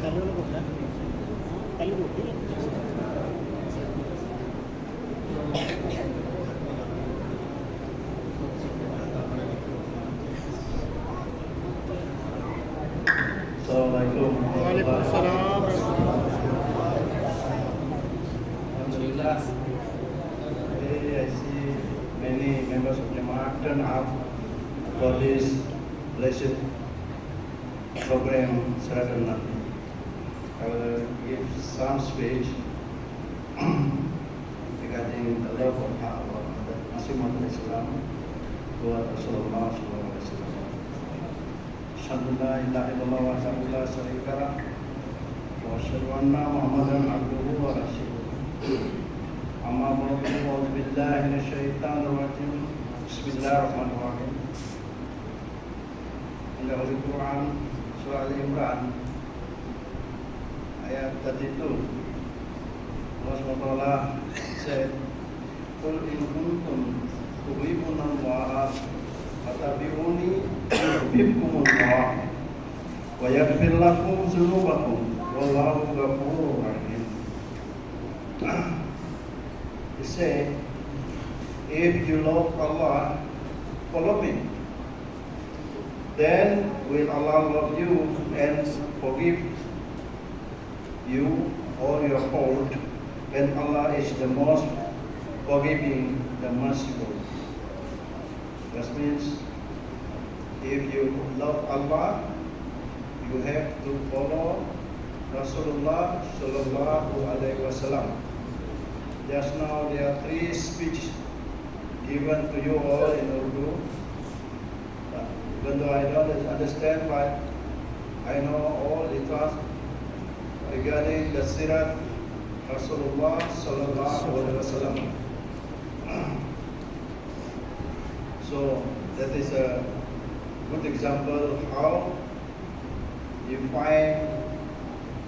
Assalamualaikum. Waalaikumsalam. Alhamdulillah. Today I see many members of Jamaat turn up for this blessed program, Sirah al-Nabi. I will give some speech regarding the love of our Masih Islam buat Rasulullah SAW. Asyhadu an la ilaha illallah wa asyhadu la syarika lah wa asyhadu anna Muhammadan abduhu wa rasuluh. Amma ba'du, a'udzu billahi minasyaitonir rajim. Bismillahirrahmanirrahim. In the Holy Quran, Surah Al-Imran, ayat 32, Allah SWT said, "Qul in kuntum tuhibbuna Allah fattabi'uni yuhibbukumullah wa yaghfir lakum dzunubakum wallahu ghafurur rahim." He said, if you love Allah, follow me. Then will Allah love you and forgive you all your fault, and Allah is the most forgiving, the merciful. That means if you love Allah, you have to follow Rasulullah Sallallahu Alaihi Wasallam. Just now there are 3 speeches given to you all in Urdu. Even though I don't understand, but I know all it was regarding the Sirah Rasulullah Sallallahu Alaihi Wasallam. So that is a good example how you find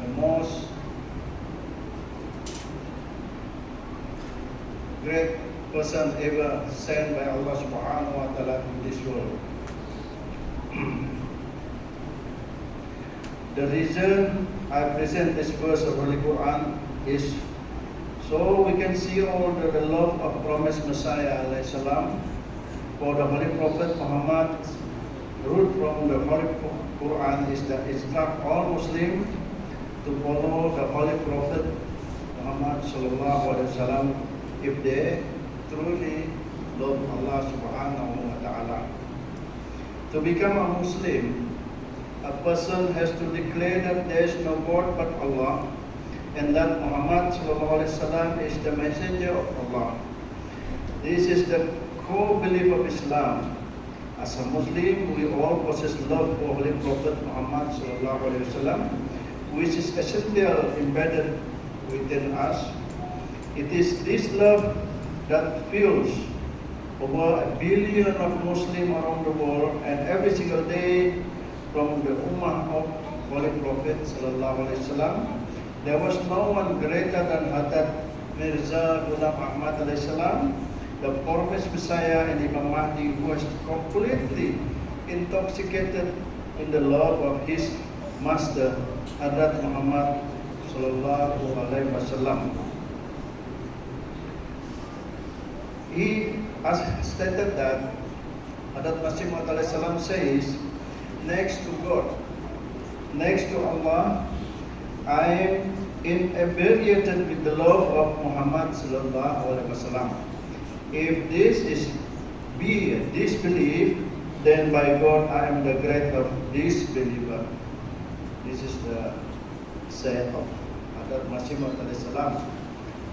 the most great person ever sent by Allah Subhanahu wa Ta'ala to this world. The reason I present this verse of Holy Quran is so we can see all the love of promised Messiah alayhi salam for the Holy Prophet Muhammad. The root from the Holy Quran is that it instructs all Muslims to follow the Holy Prophet Muhammad sallallahu alaihi wasallam if they truly love Allah Subhanahu wa Ta'ala. To become a Muslim, a person has to declare that there is no God but Allah, and that Muhammad sallallahu alaihi wasallam is the messenger of Allah. This is the core belief of Islam. As a Muslim, we all possess love for Holy Prophet Muhammad sallallahu alaihi wasallam, which is essential embedded within us. It is this love that fuels over 1 billion of Muslims around the world, and every single day from the Ummah of Holy Prophet sallallahu alaihi wasallam, there was no one greater than Hazrat Mirza Ghulam Ahmad alaihi salam, the promised Messiah and Imam Mahdi, who was completely intoxicated in the love of his master, Hazrat Muhammad sallallahu alaihi wasallam. He has stated that Hazrat Masih Maud alaihi salam says, next to God, next to Allah, I am inebriated with the love of Muhammad sallallahu alaihi wasallam. If this is disbelief, then by God I am the greater disbeliever. This is the saying of Hazrat Masih Maud alaihi salam.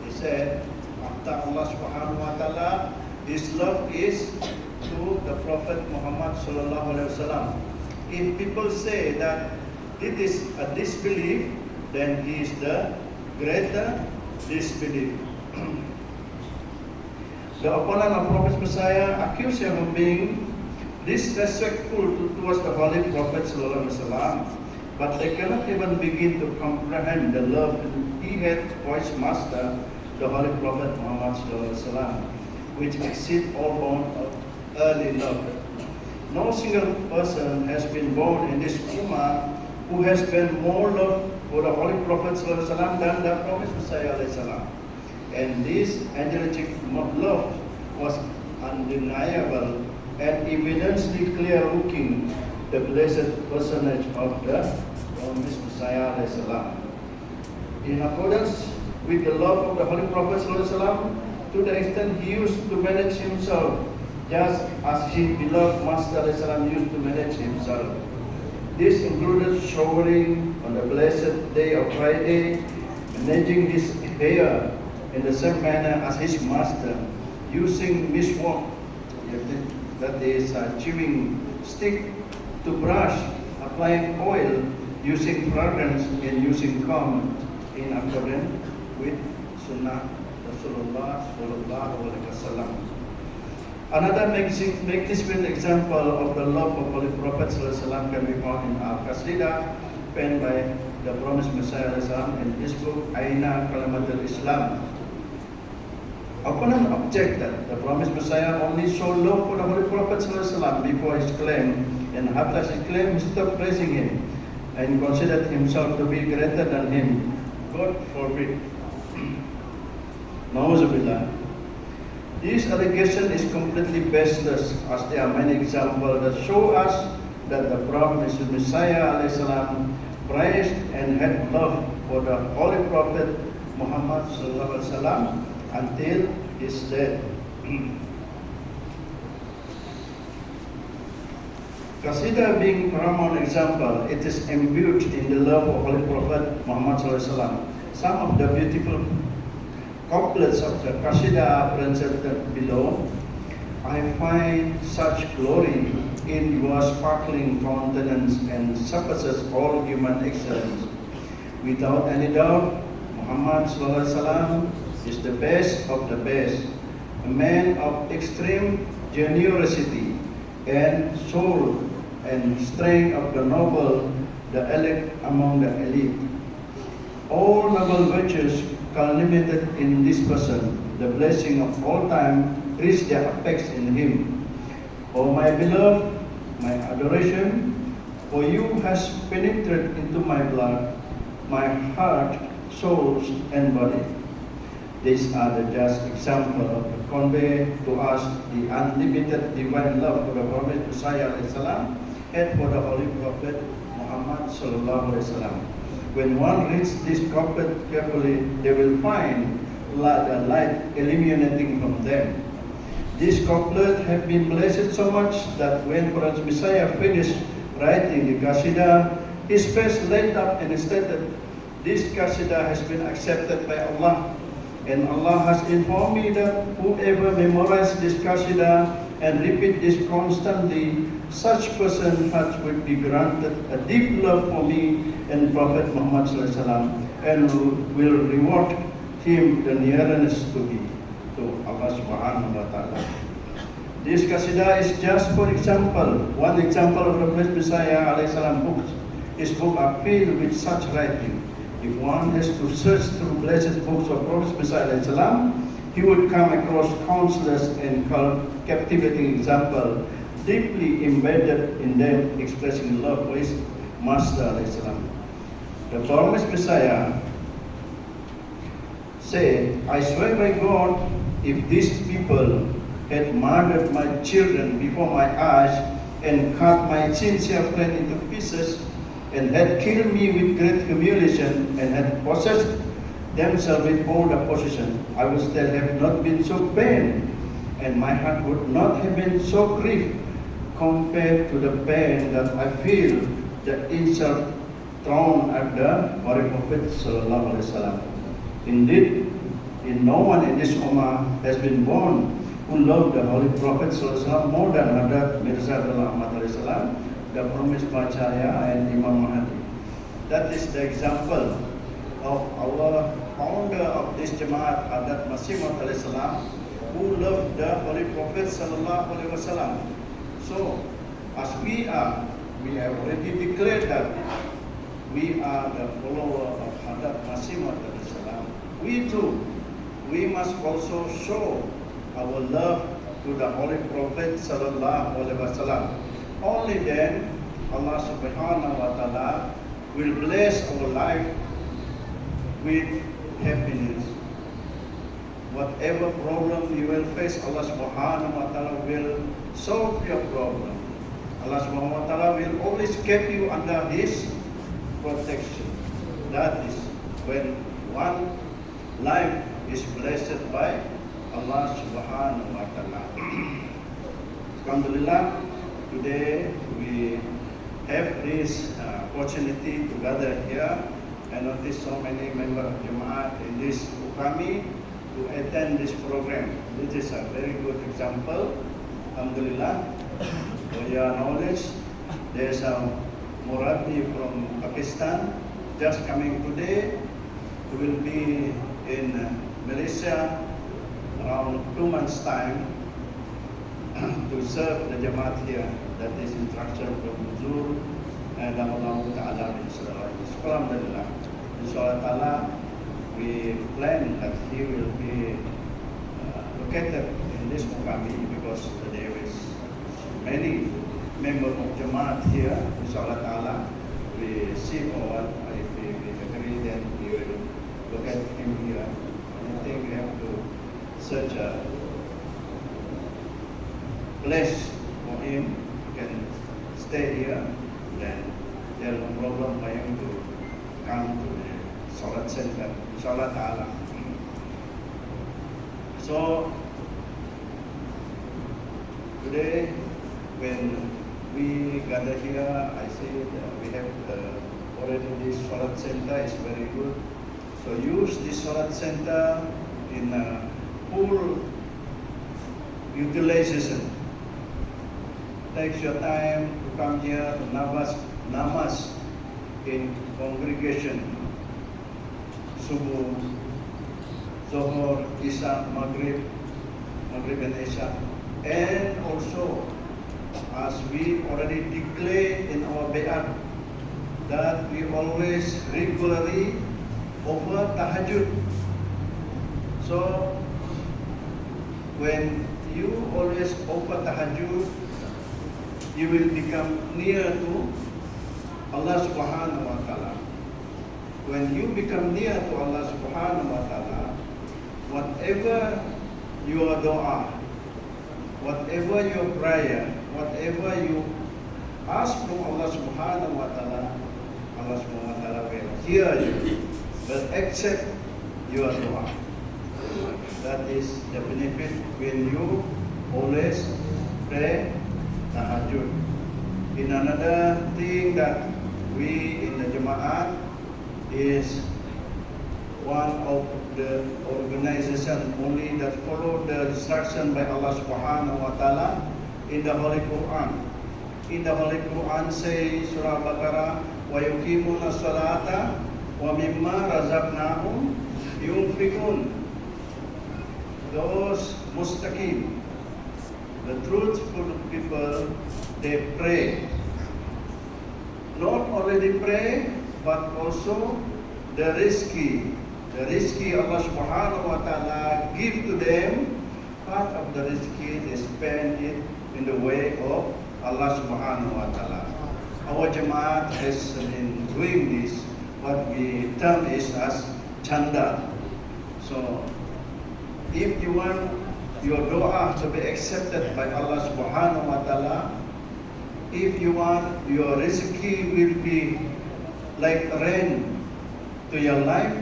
He said, after Allah Subhanahu wa Ta'ala, this love is to the Prophet Muhammad sallallahu alaihi wasallam. If people say that it is a disbelief, then he is the greater disbelief. The opponent of Prophet Messiah accused him of being disrespectful towards the Holy Prophet sallallahu alaihi wasallam, but they cannot even begin to comprehend the love he had for his master, the Holy Prophet Muhammad sallallahu alaihi wasallam, which exceeds all bounds of early love. No single person has been born in this ummah who has been more love for the Holy Prophet ﷺ than the promised Messiah ﷺ. And this angelic love was undeniable and evidently clear looking the blessed personage of the promised Messiah ﷺ. In accordance with the love of the Holy Prophet ﷺ, to the extent he used to manage himself just as his beloved Master ﷺ used to manage himself. This included showering on the blessed day of Friday, managing his hair in the same manner as his Master, using miswak, that is chewing stick, to brush, applying oil, using fragrance, and using comb in accordance with Sunnah Rasulullah sallallahu alaihi wasallam. Another magnificent example of the love of Holy Prophet ﷺ can be found in Al-Qasidah, penned by the promised Messiah ﷺ in his book Aina Kalamatul Islam. Opponent objected the promised Messiah only showed love for the Holy Prophet ﷺ before his claim, and after his claim he stopped praising him and considered himself to be greater than him. God forbid. Nauzubillah. This allegation is completely baseless, as there are many examples that show us that the promised Messiah ﷺ praised and had love for the Holy Prophet Muhammad ﷺ until his death. Qasidah being paramount example, it is imbued in the love of Holy Prophet Muhammad ﷺ. Some of the beautiful couplets of the Qasidah are presented below. I find such glory in your sparkling countenance and surpasses all human excellence. Without any doubt, Muhammad ﷺ is the best of the best, a man of extreme generosity and soul and strength of the noble, the elect among the elite. All noble virtues culminated in this person. The blessing of all time reached their apex in him. O my beloved, my adoration for you has penetrated into my blood, my heart, souls, and body. These are the just examples that convey to us the unlimited divine love for the Prophet Messiah ﷺ and for the Holy Prophet Muhammad ﷺ. When one reads this couplet carefully, they will find the light illuminating from them. This couplet have been blessed so much that when Prophet Messiah finished writing the Qasidah, his face lit up and stated, "This Qasidah has been accepted by Allah, and Allah has informed me that whoever memorizes this Qasidah and repeat this constantly, such person will be granted a deep love for me and Prophet Muhammad ﷺ, and will reward him the nearness to me, to Allah subhanahu wa ta'ala." This Qasidah is just for example, one example of the Prophet Messiah ﷺ books. His books are filled with such writing. If one has to search through blessed books of Prophet Messiah ﷺ, he would come across countless and captivating examples deeply embedded in them, expressing love for his Master ﷺ. The promised Messiah said, "I swear by God, if these people had murdered my children before my eyes and cut my sincere friend into pieces and had killed me with great humiliation and had possessed themselves with all the possession, I would still have not been so pained, and my heart would not have been so grieved compared to the pain that I feel the insult thrown at the Holy Prophet sallallahu alaihi wasallam. Indeed, no one in this ummah has been born who loved the Holy Prophet sallallahu alaihi wasallam more than Hadrat Mirza Ahmad alaihi salam, the promised Bachaya and Imam Mahdi. That is the example of our founder of this Jamaat, Hadrat Masih Maud alaihi salam, who loved the Holy Prophet sallallahu alaihi wasallam. So, as we have already declared that we are the follower of Hadrat Masih Maud alaihi salam. We must also show our love to the Holy Prophet sallallahu alaihi wasallam. Only then Allah subhanahu wa ta'ala will bless our life with happiness. Whatever problem you will face, Allah subhanahu wa ta'ala will solve your problem. Allah subhanahu wa ta'ala will always keep you under His protection. That is when one life is blessed by Allah subhanahu wa ta'ala. Alhamdulillah, today we have this opportunity to gather here and notice so many members of Jamaat in this Ukami to attend this program. This is a very good example. Alhamdulillah, for your knowledge, there's a Murabbi from Pakistan just coming today, who will be in Malaysia around 2 months' time to serve the Jamaat here. That is instruction from Nuzul and Allah Ta'ala inshallah. Alhamdulillah. Inshallah Ta'ala, we plan that he will be located in this Mukami because there is many members of Jamaat here. Inshallah Ta'ala, we see forward. If we agree, then we will locate him here. I think we have to search a place for him. He can stay here. Then there is no problem for him to come to the Salat Center. Inshallah Ta'ala. So today, when we gather here, I see that we have already this Salat Center is very good. So use this Salat Center in full utilization. Take your time to come here to namaz in congregation. Subuh, Zohor, Isha, Maghrib and Isha. And also, as we already declared in our bayat, that we always regularly over tahajjud. So, when you always over tahajjud, you will become near to Allah subhanahu wa ta'ala. When you become near to Allah subhanahu wa ta'ala, whatever your dua, whatever your prayer, whatever you ask from Allah subhanahu wa ta'ala, Allah subhanahu wa ta'ala will hear you, will accept your dua. That is the benefit when you always pray tahajjud. In another thing that we in the Jamaat is one of the organization only that follow the instruction by Allah subhanahu wa ta'ala in the Holy Quran. In the Holy Quran say Surah Baqarah, wa yuqimuna salata wa mimma razaqnahum yunfiqun. Those mustaqim, the truthful people, they pray. Not only pray, but also the rizki Allah subhanahu wa ta'ala give to them. Part of the rizki, they spend it in the way of Allah subhanahu wa ta'ala. Our Jamaat has been doing this, what we term is as chanda. So, if you want your dua to be accepted by Allah subhanahu wa ta'ala, if you want your rizki will be like rain to your life,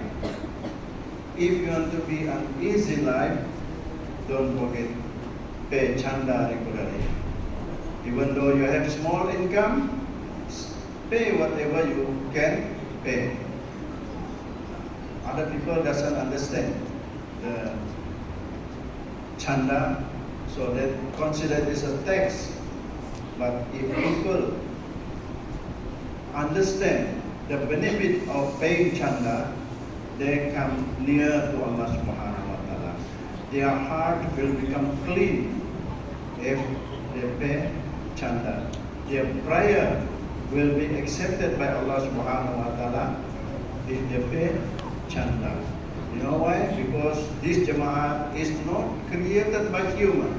if you want to be an easy life, don't forget, pay chanda regularly. Even though you have small income, pay whatever you can pay. Other people doesn't understand the chanda, so they consider this a tax. But if people understand the benefit of paying chanda, they come near to Allah subhanahu wa ta'ala. Their heart will become clean if they pay chanda. Their prayer will be accepted by Allah subhanahu wa ta'ala if they pay chanda. You know why? Because this Jamaat is not created by human.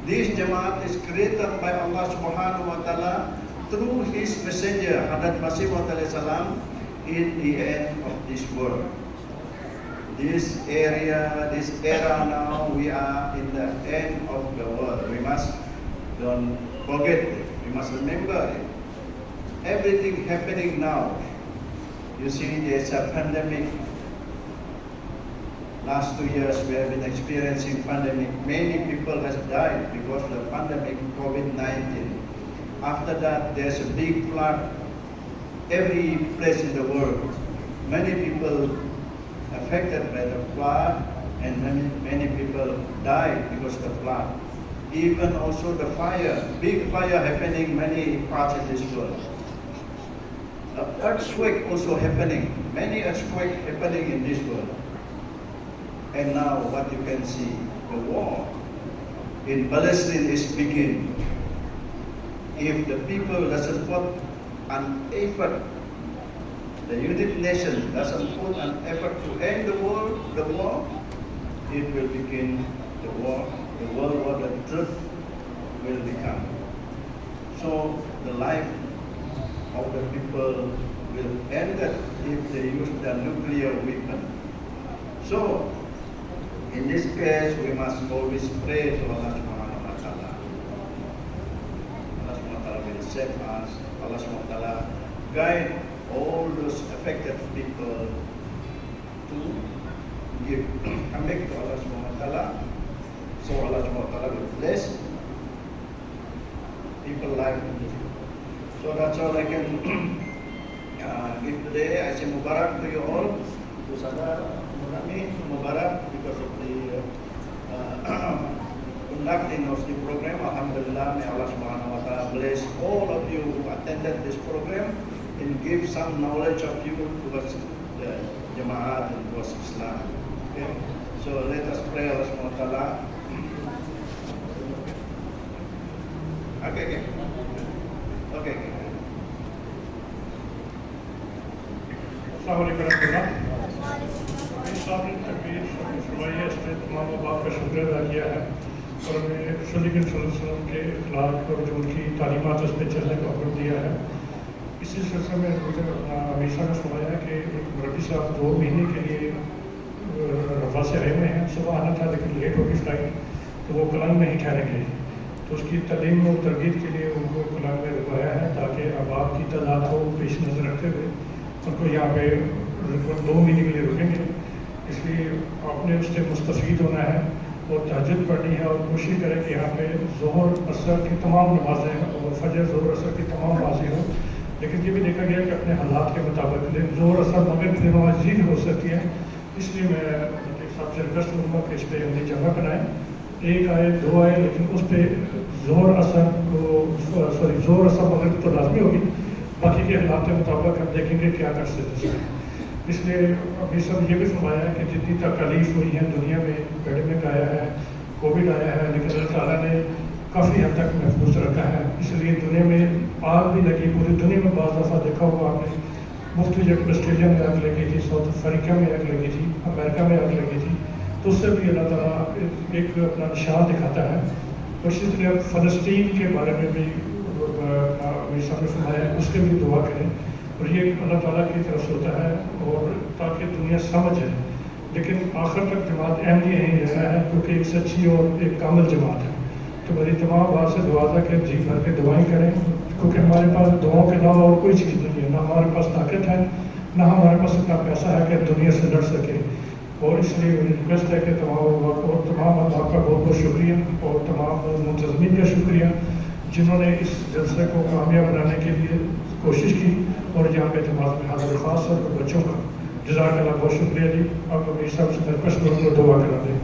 This Jamaat is created by Allah subhanahu wa ta'ala through his messenger, Hadrat Masih Maud salam, in the end of this world. This area, this era now, we are in the end of the world. We must don't forget it. We must remember it. Everything happening now. You see, there's a pandemic. Last 2 years we have been experiencing pandemic. Many people has died because of the pandemic, COVID-19. After that, there's a big flood. Every place in the world, many people affected by the flood, and many people died because of the flood. Even also the fire, big fire happening many parts of this world. Earthquake also happening, many earthquakes happening in this world. And now what you can see, the war in Palestine is begin. If the people doesn't put an effort, the United Nations doesn't put an effort to end the war, it will begin the war. The world war, the truth will become. So the life of the people will end if they use the nuclear weapon. So in this case, we must always pray to Allah Subhanahu wa Ta'ala. Allah Subhanahu wa Ta'ala will save us. Allah Subhanahu wa Ta'ala guide all those affected people to come back to Allah Subhanahu wa Ta'ala. So Allah Subhanahu wa Ta'ala will bless people life in this world. So that's all I can give today. I say Mubarak to you all. To Sada Murami, Mubarak because of the conducting of the program. Alhamdulillah, may Allah Subhanahu wa Ta'ala bless all of you who attended this program and give some knowledge of you towards the Jama'at and towards Islam. Okay? So let us pray Allah Subhanahu wa Ta'ala. Okay. Assalamualaikum warahmatullahi wabarakatuh. اس نے تمام باپ کا شکر ادا کیا ہے اور ہمیں رسول کریم صلی اللہ علیہ وسلم کے اخلاق اور جو ان کی تعلیمات اس پہ چلنے کا حکم دیا ہے. اسی سلسلے میں امیر صاحب نے فرمایا کہ ایک مربی صاحب 2 مہینے کے لیے رفا سے آئے ہوئے ہیں. صبح آنا تھا لیکن لیٹ ہوگی فلائٹ, تو وہ کلنگ میں ہی ٹھہریں گے. تو اس کی تعلیم اور تربیت کے لیے ان کو کلنگ میں رکوایا ہے تاکہ احباب کی تعداد کو پیش نظر رکھتے ہوئے ان کو یہاں پہ 2 مہینے کے لیے رکیں گے. اس لیے آپ نے اس سے مستفید ہونا ہے اور تہجد پڑھنی ہے اور کوشش کریں کہ یہاں پہ ظہر اثر کی تمام نمازیں اور فجر ظہر اثر کی تمام نمازیں ہوں. لیکن یہ بھی دیکھا گیا کہ اپنے حالات کے مطابق ظہر اثر مغرب کی نماز زید ہو سکتی ہے. اس لیے میں صاحب سے ریکویسٹ کروں گا کہ اس پہ ہم جگہ بنائیں. 1 آئے 2 آئے لیکن اس پہ ظہر اثر مغرب تو لازمی ہوگی. باقی کے حالات کے مطابق ہم دیکھیں گے کیا کر سکتے ہیں. اس لیے ابھی سب یہ بھی فرمایا ہے کہ جتنی تکالیف ہوئی ہیں دنیا میں, پیڈیمک آیا ہے, کووڈ آیا ہے, لیکن اللہ تعالیٰ نے کافی حد تک محفوظ رکھا ہے. اس لیے دنیا میں آگ بھی لگی, پوری دنیا میں بعض دفعہ دیکھا ہوگا آپ نے, مختلف جگہ آسٹریلیا میں آگ لگی تھی, ساؤتھ افریقہ میں آگ لگی تھی, امریکہ میں آگ لگی تھی. تو اس سے بھی اللہ تعالیٰ ایک اپنا نشان دکھاتا ہے. اور اسی طرح فلسطین کے بارے میں بھی امیر صاحب نے فرمایا ہے, اس کے بھی دعا کریں. اور یہ اللہ تعالیٰ کی طرف سے ہوتا ہے اور تاکہ دنیا سمجھ ہے. لیکن آخر تک جماعت اہم یہ نہیں رہنا ہے کیونکہ ایک سچی اور ایک کامل جماعت ہے. تو میری تمام بات سے دعا تھا کہ جی بھر کے دعائیں کریں, کیونکہ ہمارے پاس دعاؤں کے علاوہ اور کوئی چیز نہیں ہے. نہ ہمارے پاس طاقت ہے, نہ ہمارے پاس اتنا پیسہ ہے کہ دنیا سے لڑ سکے. اور اس لیے میری ریکویسٹ ہے کہ تمام آپ کا بہت بہت شکریہ اور تمام منتظمین کا شکریہ جنہوں نے اس جلسے کو کامیاب بنانے کے لیے کوشش کی. اور یہاں پہ جماعت میں حاضر خاص اور بچوں کا جزاک اللہ بہت شکریہ جی. اب امیر صاحب سے ریکویسٹ کروں گا دعا کرا دیں.